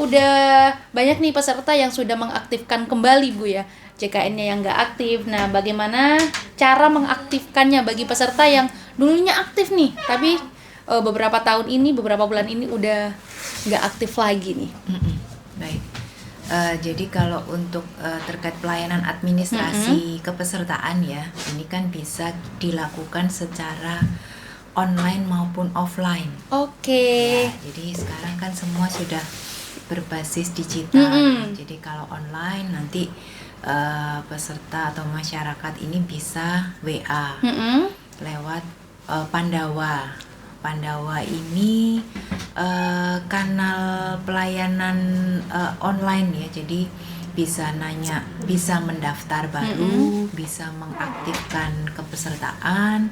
udah banyak nih peserta yang sudah mengaktifkan kembali Bu ya JKN-nya yang nggak aktif. Nah, bagaimana cara mengaktifkannya bagi peserta yang dulunya aktif nih, tapi beberapa tahun ini, beberapa bulan ini udah nggak aktif lagi nih. Baik. Jadi kalau untuk terkait pelayanan administrasi kepesertaan ya, ini kan bisa dilakukan secara online maupun offline. Oke. Ya, jadi sekarang kan semua sudah berbasis digital. Jadi kalau online nanti peserta atau masyarakat ini bisa WA lewat Pandawa. Pandawa ini kanal pelayanan online ya, jadi bisa nanya, bisa mendaftar baru, bisa mengaktifkan kepesertaan,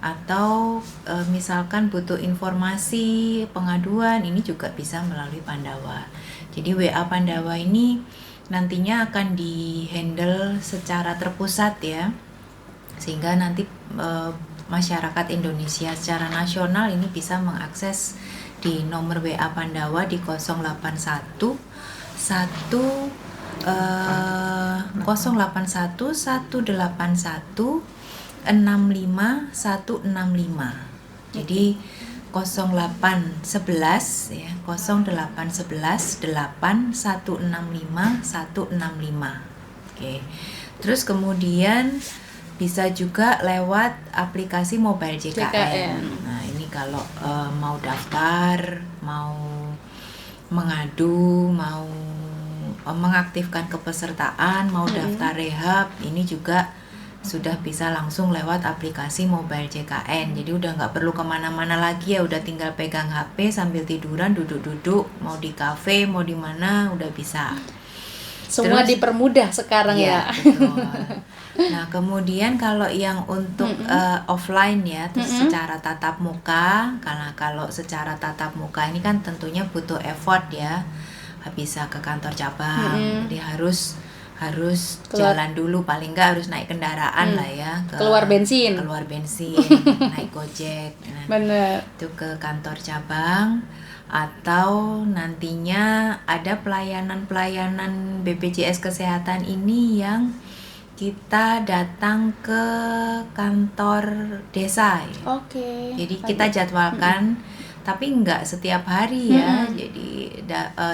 atau misalkan butuh informasi pengaduan, ini juga bisa melalui Pandawa. Jadi WA Pandawa ini nantinya akan di-handle secara terpusat ya, sehingga nanti masyarakat Indonesia secara nasional ini bisa mengakses di nomor WA Pandawa di 081 181 181 65165. Jadi 0811 ya, 0811 8 165 165. Oke. Terus kemudian bisa juga lewat aplikasi mobile JKN. Nah, ini kalau mau daftar, mau mengadu, mau mengaktifkan kepesertaan, mau daftar rehab, ini juga sudah bisa langsung lewat aplikasi mobile JKN. Jadi udah nggak perlu kemana-mana lagi ya, udah tinggal pegang HP sambil tiduran, duduk-duduk, mau di kafe, mau di mana, udah bisa. Semua dipermudah sekarang ya. Betul. Nah, kemudian kalau yang untuk offline ya, secara tatap muka, karena kalau secara tatap muka ini kan tentunya butuh effort ya, bisa ke kantor cabang, jadi harus jalan dulu, paling nggak harus naik kendaraan lah ya, keluar bensin, naik Gojek, bener, itu ke kantor cabang. Atau nantinya ada pelayanan BPJS Kesehatan ini yang kita datang ke kantor desa ya. Oke. Jadi kita jadwalkan, tapi nggak setiap hari ya. Jadi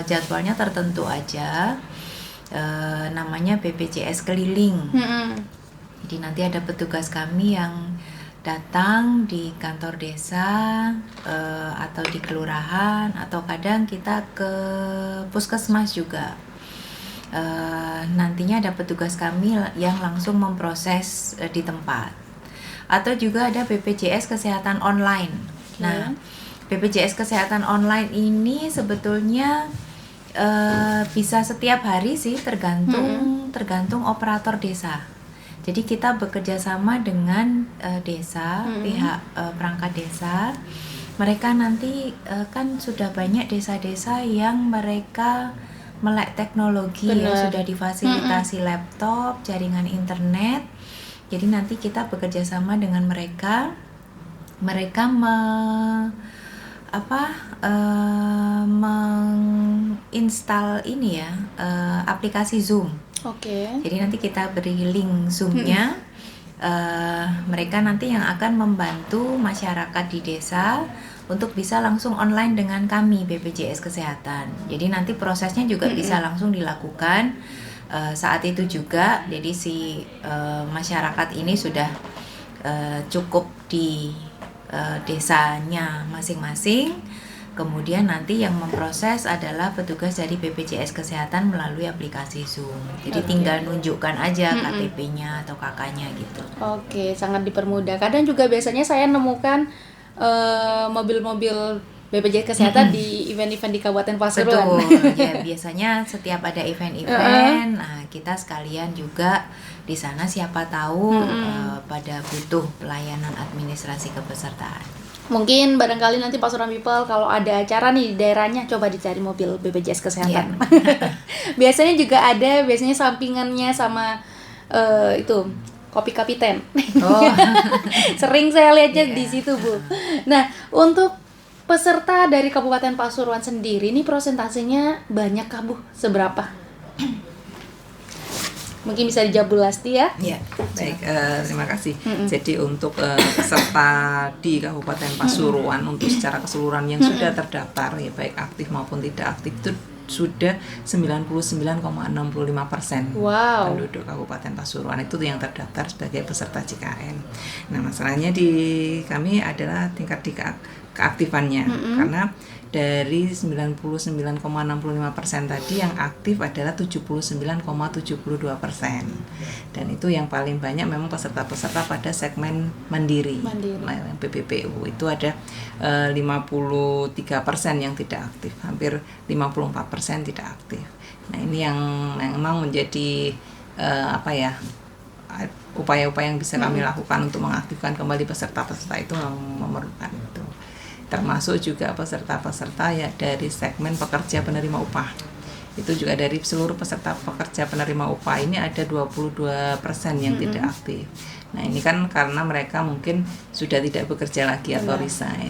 jadwalnya tertentu aja. Namanya BPJS keliling. Jadi nanti ada petugas kami yang datang di kantor desa atau di kelurahan, atau kadang kita ke puskesmas juga. Nantinya ada petugas kami yang langsung memproses di tempat. Atau juga ada BPJS Kesehatan Online. Nah, BPJS Kesehatan Online ini sebetulnya bisa setiap hari sih, tergantung operator desa. Jadi kita bekerja sama dengan desa, pihak perangkat desa. Mereka nanti kan sudah banyak desa-desa yang mereka melek teknologi ya, sudah difasilitasi laptop, jaringan internet. Jadi nanti kita bekerja sama dengan mereka. Mereka menginstal ini ya, aplikasi Zoom. Oke. Jadi nanti kita beri link Zoom-nya. Mereka nanti yang akan membantu masyarakat di desa untuk bisa langsung online dengan kami BPJS Kesehatan. Jadi nanti prosesnya juga bisa langsung dilakukan saat itu juga. Jadi si masyarakat ini sudah cukup di desanya masing-masing. Kemudian nanti yang memproses adalah petugas dari BPJS Kesehatan melalui aplikasi Zoom. Jadi tinggal nunjukkan aja KTP-nya atau KK-nya gitu. Oke, sangat dipermudah. Kadang juga biasanya saya nemukan mobil-mobil BPJS Kesehatan di event-event di Kabupaten Pasuruan. Betul. Ya, biasanya setiap ada event-event, nah kita sekalian juga di sana, siapa tahu pada butuh pelayanan administrasi kepesertaan. Mungkin barangkali nanti Pasuruan People kalau ada acara nih di daerahnya, coba dicari mobil BPJS Kesehatan. Biasanya juga ada, biasanya sampingannya sama itu kopi kapiten. Sering saya lihatnya di situ, Bu. Nah, untuk peserta dari Kabupaten Pasuruan sendiri ini prosentasenya banyak kah Bu? Seberapa? Mungkin bisa dijawab Bu Lasti ya? Ya, baik, terima kasih. Jadi untuk peserta di Kabupaten Pasuruan untuk secara keseluruhan yang sudah terdaftar, ya baik aktif maupun tidak aktif, itu sudah 99,65% Wow. penduduk Kabupaten Pasuruan itu yang terdaftar sebagai peserta JKN. Nah, masalahnya di kami adalah tingkat di keaktifannya, karena dari 99,65% tadi yang aktif adalah 79,72%, dan itu yang paling banyak memang peserta-peserta pada segmen mandiri. PPPU itu ada 53% yang tidak aktif, hampir 54% tidak aktif. Nah, ini yang memang menjadi upaya-upaya yang bisa kami lakukan untuk mengaktifkan kembali peserta-peserta itu memerlukan itu. Termasuk juga peserta-peserta ya dari segmen pekerja penerima upah. Itu juga dari seluruh peserta pekerja penerima upah ini ada 22% yang tidak aktif. Nah, ini kan karena mereka mungkin sudah tidak bekerja lagi atau resign.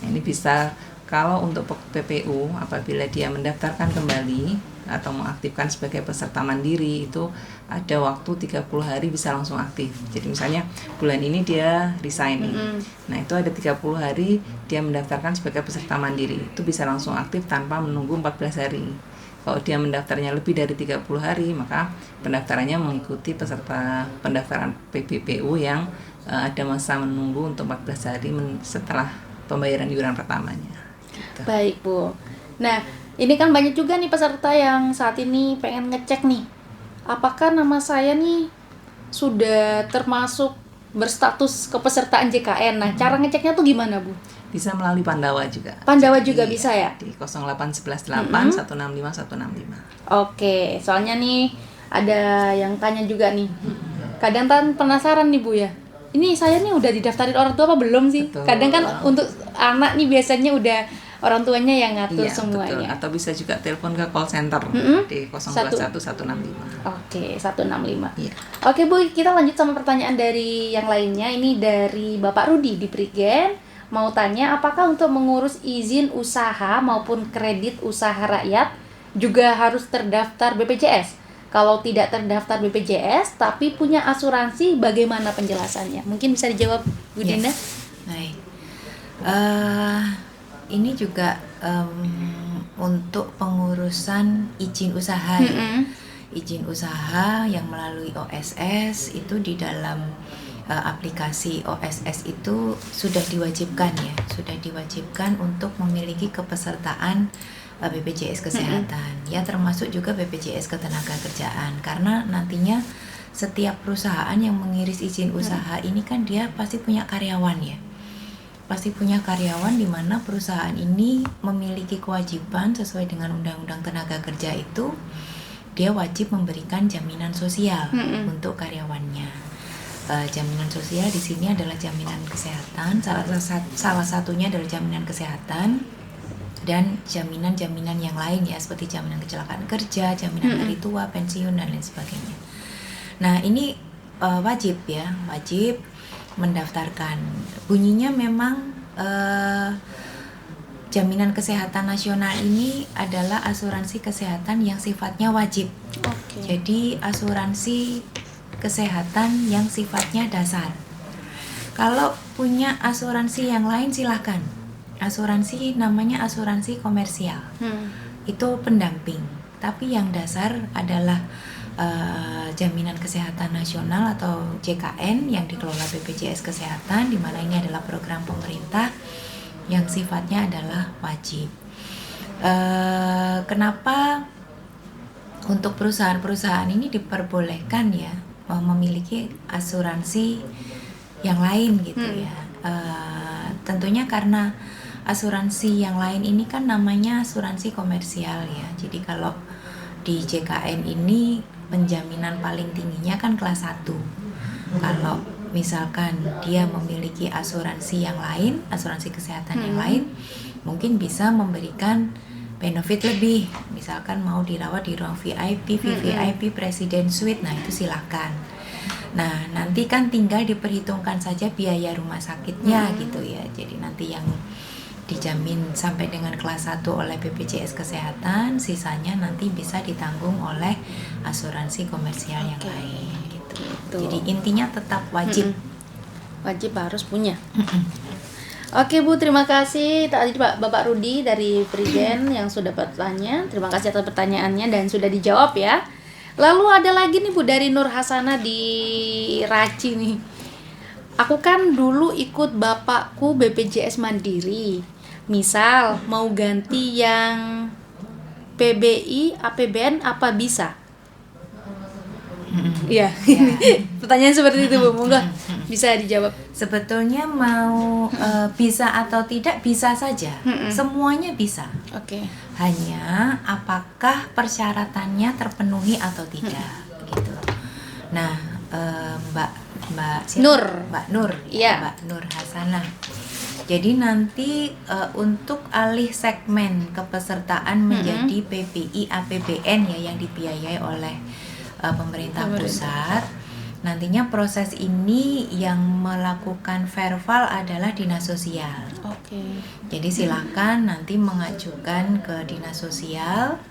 Nah, ini bisa kalau untuk PPU apabila dia mendaftarkan kembali atau mengaktifkan sebagai peserta mandiri itu ada waktu 30 hari bisa langsung aktif. Jadi misalnya bulan ini dia resign nih. Nah, itu ada 30 hari dia mendaftarkan sebagai peserta mandiri. Itu bisa langsung aktif tanpa menunggu 14 hari. Kalau dia mendaftarnya lebih dari 30 hari, maka pendaftarannya mengikuti peserta pendaftaran PPPU yang ada masa menunggu untuk 14 hari setelah pembayaran iuran pertamanya. Gitu. Baik Bu. Nah, ini kan banyak juga nih peserta yang saat ini pengen ngecek nih, apakah nama saya nih sudah termasuk berstatus kepesertaan JKN. Nah, cara ngeceknya tuh gimana Bu? Bisa melalui Pandawa juga. Pandawa juga bisa ya? Di 08118 165 165. Oke, soalnya nih ada yang tanya juga nih. Kadang kan penasaran nih Bu ya. Ini saya nih udah didaftarin orang tua apa belum sih? Betul. Kadang kan untuk anak nih biasanya udah orang tuanya yang ngatur semuanya. Betul. Atau bisa juga telepon ke call center di 021 165. Oke, 165. Iya. Oke Bu, kita lanjut sama pertanyaan dari yang lainnya. Ini dari Bapak Rudi di Prigen. Mau tanya, apakah untuk mengurus izin usaha maupun kredit usaha rakyat juga harus terdaftar BPJS? Kalau tidak terdaftar BPJS tapi punya asuransi, bagaimana penjelasannya? Mungkin bisa dijawab Bu Dinda? Baik. Ini juga untuk pengurusan izin usaha ya. Izin usaha yang melalui OSS itu di dalam aplikasi OSS itu sudah diwajibkan ya, sudah diwajibkan untuk memiliki kepesertaan BPJS Kesehatan, ya termasuk juga BPJS Ketenagakerjaan, karena nantinya setiap perusahaan yang mengiris izin usaha ini kan dia pasti punya karyawan ya, pasti punya karyawan, di mana perusahaan ini memiliki kewajiban sesuai dengan Undang-Undang Tenaga Kerja itu dia wajib memberikan jaminan sosial untuk karyawannya. Jaminan sosial di sini adalah jaminan kesehatan, salah satunya adalah jaminan kesehatan dan jaminan-jaminan yang lain ya, seperti jaminan kecelakaan kerja, jaminan hari tua, pensiun dan lain sebagainya. Nah, ini wajib ya, wajib mendaftarkan. Bunyinya memang jaminan kesehatan nasional ini adalah asuransi kesehatan yang sifatnya wajib. Jadi asuransi kesehatan yang sifatnya dasar. Kalau punya asuransi yang lain silahkan. Asuransi namanya asuransi komersial. Itu pendamping. Tapi yang dasar adalah jaminan kesehatan nasional atau JKN yang dikelola BPJS Kesehatan, di mana ini adalah program pemerintah yang sifatnya adalah wajib. Kenapa untuk perusahaan-perusahaan ini diperbolehkan ya memiliki asuransi yang lain gitu ya? Tentunya karena asuransi yang lain ini kan namanya asuransi komersial ya. Jadi kalau di JKN ini penjaminan paling tingginya kan kelas 1. Kalau misalkan dia memiliki asuransi yang lain, asuransi kesehatan yang lain, mungkin bisa memberikan benefit lebih. Misalkan mau dirawat di ruang VIP, VVIP, Presiden Suite, nah itu silakan. Nah, nanti kan tinggal diperhitungkan saja biaya rumah sakitnya gitu ya. Jadi nanti yang dijamin sampai dengan kelas 1 oleh BPJS Kesehatan, sisanya nanti bisa ditanggung oleh asuransi komersial yang Oke. lain gitu. Gitu. Jadi intinya tetap wajib. Wajib harus punya. Oke Bu, terima kasih tadi Bapak Rudi dari Prigen yang sudah bertanya. Terima kasih atas pertanyaannya dan sudah dijawab ya. Lalu ada lagi nih Bu dari Nur Hasana di Raci nih. Aku kan dulu ikut bapakku BPJS Mandiri. Misal mau ganti yang PBI, APBN apa bisa? Iya, pertanyaan seperti itu Bu, monggo bisa dijawab. Sebetulnya mau bisa atau tidak bisa saja, semuanya bisa. Oke. Hanya apakah persyaratannya terpenuhi atau tidak, gitu. Nah, Mbak siapa? Nur. Mbak Nur, Iya. Mbak Nur Hasanah. Jadi nanti untuk alih segmen kepesertaan menjadi PBI APBN ya yang dibiayai oleh pemerintah pusat. Nantinya proses ini yang melakukan verval adalah dinas sosial. Oke. Jadi silakan nanti mengajukan ke dinas sosial.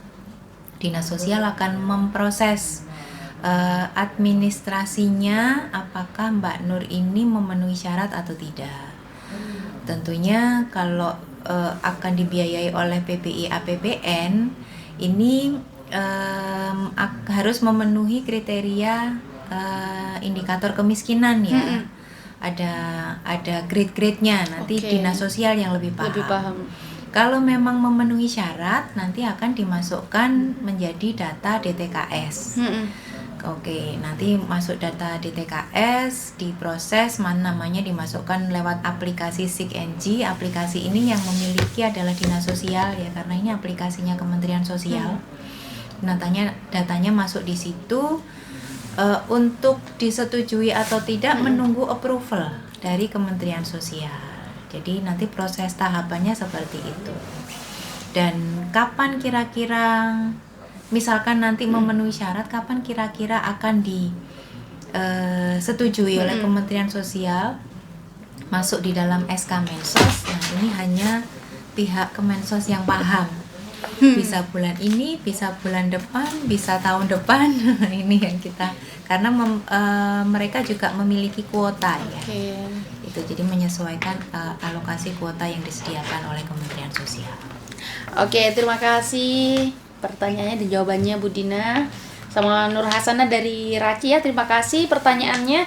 Dinas sosial akan memproses administrasinya apakah Mbak Nur ini memenuhi syarat atau tidak. Tentunya kalau akan dibiayai oleh PBI APBN ini harus memenuhi kriteria indikator kemiskinan ya. Ada grade-grade-nya nanti Oke. dinas sosial yang lebih paham. Lebih paham. Kalau memang memenuhi syarat nanti akan dimasukkan menjadi data DTKS. Oke, nanti masuk data DTKS, diproses, namanya dimasukkan lewat aplikasi SIG-NG. Aplikasi ini yang memiliki adalah dinas sosial ya, karena ini aplikasinya Kementerian Sosial. Datanya masuk di situ. Untuk disetujui atau tidak menunggu approval dari Kementerian Sosial. Jadi nanti proses tahapannya seperti itu. Dan kapan kira-kira misalkan nanti memenuhi syarat, kapan kira-kira akan disetujui oleh Kementerian Sosial masuk di dalam SK Mensos. Nah, ini hanya pihak Kemensos yang paham. Bisa bulan ini, bisa bulan depan, bisa tahun depan. Ini yang kita karena mereka juga memiliki kuota ya. Oke. Itu jadi menyesuaikan alokasi kuota yang disediakan oleh Kementerian Sosial. Oke, terima kasih pertanyaannya dan jawabannya Bu Dina sama Nur Hasanah dari Raci ya. Terima kasih pertanyaannya.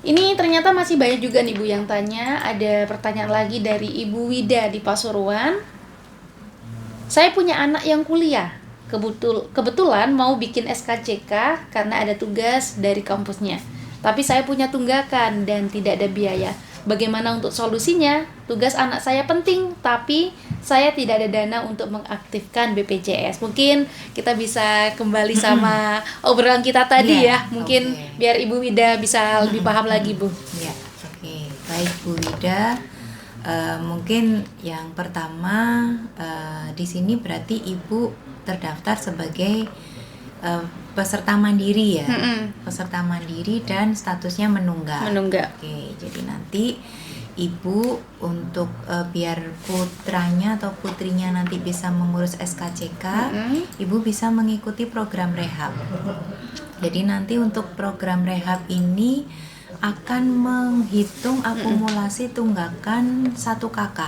Ini ternyata masih banyak juga nih Bu yang tanya. Ada pertanyaan lagi dari Ibu Wida di Pasuruan. Saya punya anak yang kuliah. Kebetulan mau bikin SKCK karena ada tugas dari kampusnya. Tapi saya punya tunggakan dan tidak ada biaya. Bagaimana untuk solusinya? Tugas anak saya penting, tapi saya tidak ada dana untuk mengaktifkan BPJS. Mungkin kita bisa kembali sama obrolan kita tadi ya. Mungkin biar Ibu Wida bisa lebih paham lagi, Bu. Ya, oke. Baik Bu Wida. Mungkin yang pertama di sini berarti Ibu terdaftar sebagai peserta mandiri ya, peserta mandiri dan statusnya menunggak. Oke, jadi nanti Ibu untuk biar putranya atau putrinya nanti bisa mengurus SKCK, Ibu bisa mengikuti program rehab. Jadi nanti untuk program rehab ini akan menghitung akumulasi tunggakan 1 KK.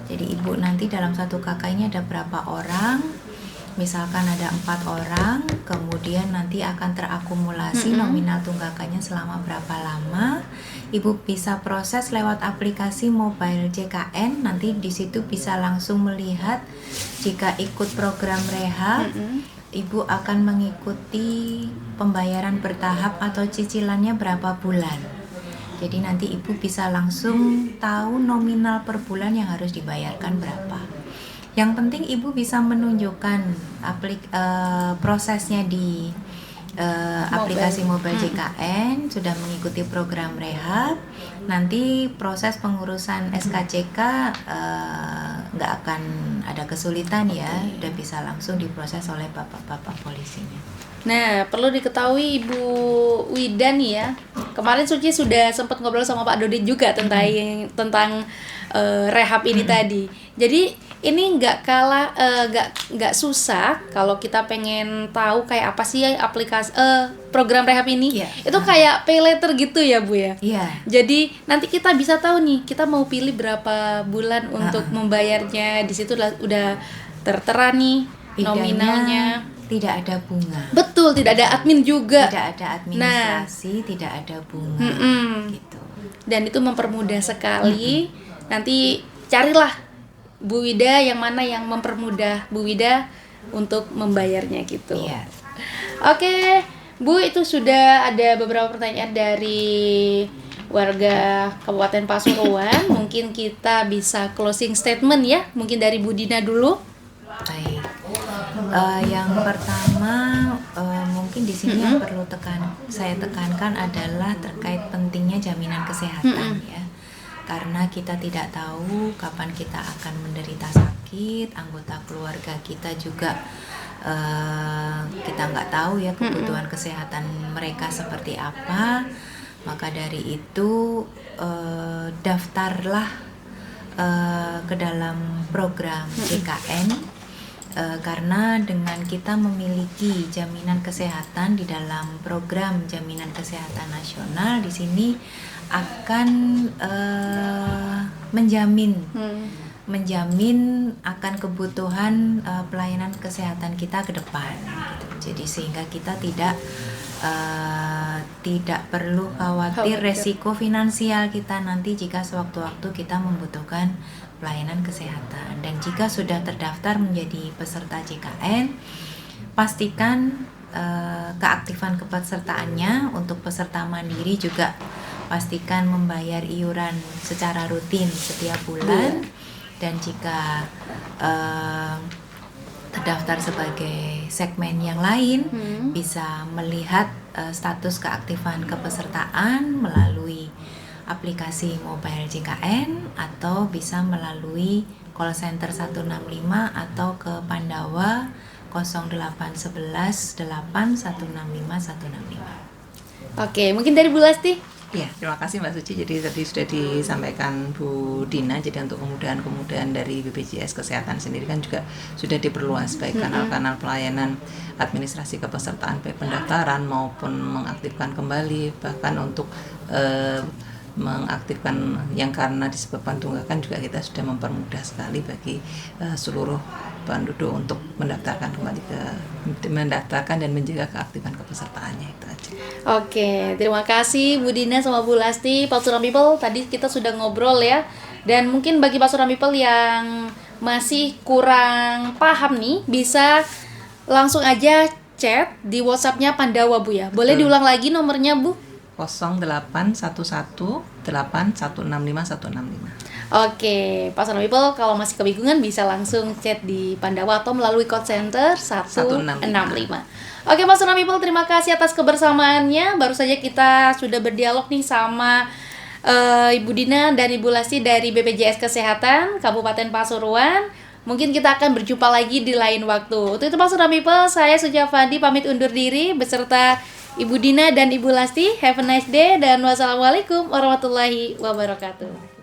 Jadi Ibu nanti dalam 1 KK ini ada berapa orang? Misalkan ada 4 orang, kemudian nanti akan terakumulasi nominal tunggakannya selama berapa lama. Ibu bisa proses lewat aplikasi mobile JKN. Nanti di situ bisa langsung melihat jika ikut program rehab. Ibu akan mengikuti pembayaran bertahap atau cicilannya berapa bulan. Jadi nanti Ibu bisa langsung tahu nominal per bulan yang harus dibayarkan berapa. Yang penting Ibu bisa menunjukkan prosesnya di aplikasi mobile JKN, sudah mengikuti program rehab. Nanti proses pengurusan SKCK nggak akan ada kesulitan ya, udah bisa langsung diproses oleh bapak-bapak polisinya. Nah, perlu diketahui Ibu Wida nih ya. Kemarin Suci sudah sempat ngobrol sama Pak Dodit juga tentang rehab ini tadi. Jadi ini nggak kalah nggak susah kalau kita pengen tahu kayak apa sih aplikasi program rehab ini. Iya. Itu kayak pay later gitu ya Bu ya. Iya. Jadi nanti kita bisa tahu nih kita mau pilih berapa bulan untuk membayarnya. Di situ udah tertera nih Bedanya nominalnya. tidak ada bunga. Betul, tidak ada admin juga. Tidak ada administrasi, tidak ada bunga gitu. Dan itu mempermudah sekali. Nanti carilah Bu Wida yang mana yang mempermudah Bu Wida untuk membayarnya gitu. Iya. Oke, Bu, itu sudah ada beberapa pertanyaan dari warga Kabupaten Pasuruan. Mungkin kita bisa closing statement ya. Mungkin dari Bu Dina dulu. Baik. Yang pertama mungkin di sini yang perlu saya tekankan adalah terkait pentingnya jaminan kesehatan ya. Karena kita tidak tahu kapan kita akan menderita sakit, anggota keluarga kita juga kita nggak tahu ya kebutuhan kesehatan mereka seperti apa. Maka dari itu daftarlah ke dalam program JKN. Karena dengan kita memiliki jaminan kesehatan di dalam program jaminan kesehatan nasional, di sini akan menjamin akan kebutuhan pelayanan kesehatan kita ke depan gitu. Jadi sehingga kita tidak perlu khawatir resiko finansial kita nanti jika sewaktu-waktu kita membutuhkan pelayanan kesehatan. Dan jika sudah terdaftar menjadi peserta JKN, pastikan keaktifan kepesertaannya. Untuk peserta mandiri juga pastikan membayar iuran secara rutin setiap bulan. Dan jika terdaftar sebagai segmen yang lain, bisa melihat status keaktifan kepesertaan melalui aplikasi mobile JKN atau bisa melalui call center 165 atau ke Pandawa 0811 8 165 165. Oke, mungkin dari Bu Lasti. Ya, terima kasih Mbak Suci. Jadi tadi sudah disampaikan Bu Dina. Jadi untuk kemudahan dari BPJS Kesehatan sendiri kan juga sudah diperluas baik kanal-kanal pelayanan administrasi kepesertaan baik pendaftaran maupun mengaktifkan kembali, bahkan untuk mengaktifkan yang karena disebabkan tunggakan juga kita sudah mempermudah sekali bagi seluruh penduduk untuk mendaftarkan dan menjaga keaktifan kepesertaannya. Itu aja. Oke, terima kasih Bu Dina sama Bu Lasti. Pasuruan People, tadi kita sudah ngobrol ya. Dan mungkin bagi Pasuruan People yang masih kurang paham nih, bisa langsung aja chat di WhatsApp-nya Pandawa Bu ya. Boleh diulang lagi nomornya Bu? 08118165 Oke, Pasuruan People kalau masih kebingungan bisa langsung chat di Pandawa atau melalui call center 165. Oke, Pasuruan People, terima kasih atas kebersamaannya. Baru saja kita sudah berdialog nih sama Ibu Dina dan Ibu Lasti dari BPJS Kesehatan Kabupaten Pasuruan. Mungkin kita akan berjumpa lagi di lain waktu. Untuk itu Pasuruan People, saya Sujafandi pamit undur diri beserta Ibu Dina dan Ibu Lasti. Have a nice day dan wassalamualaikum warahmatullahi wabarakatuh.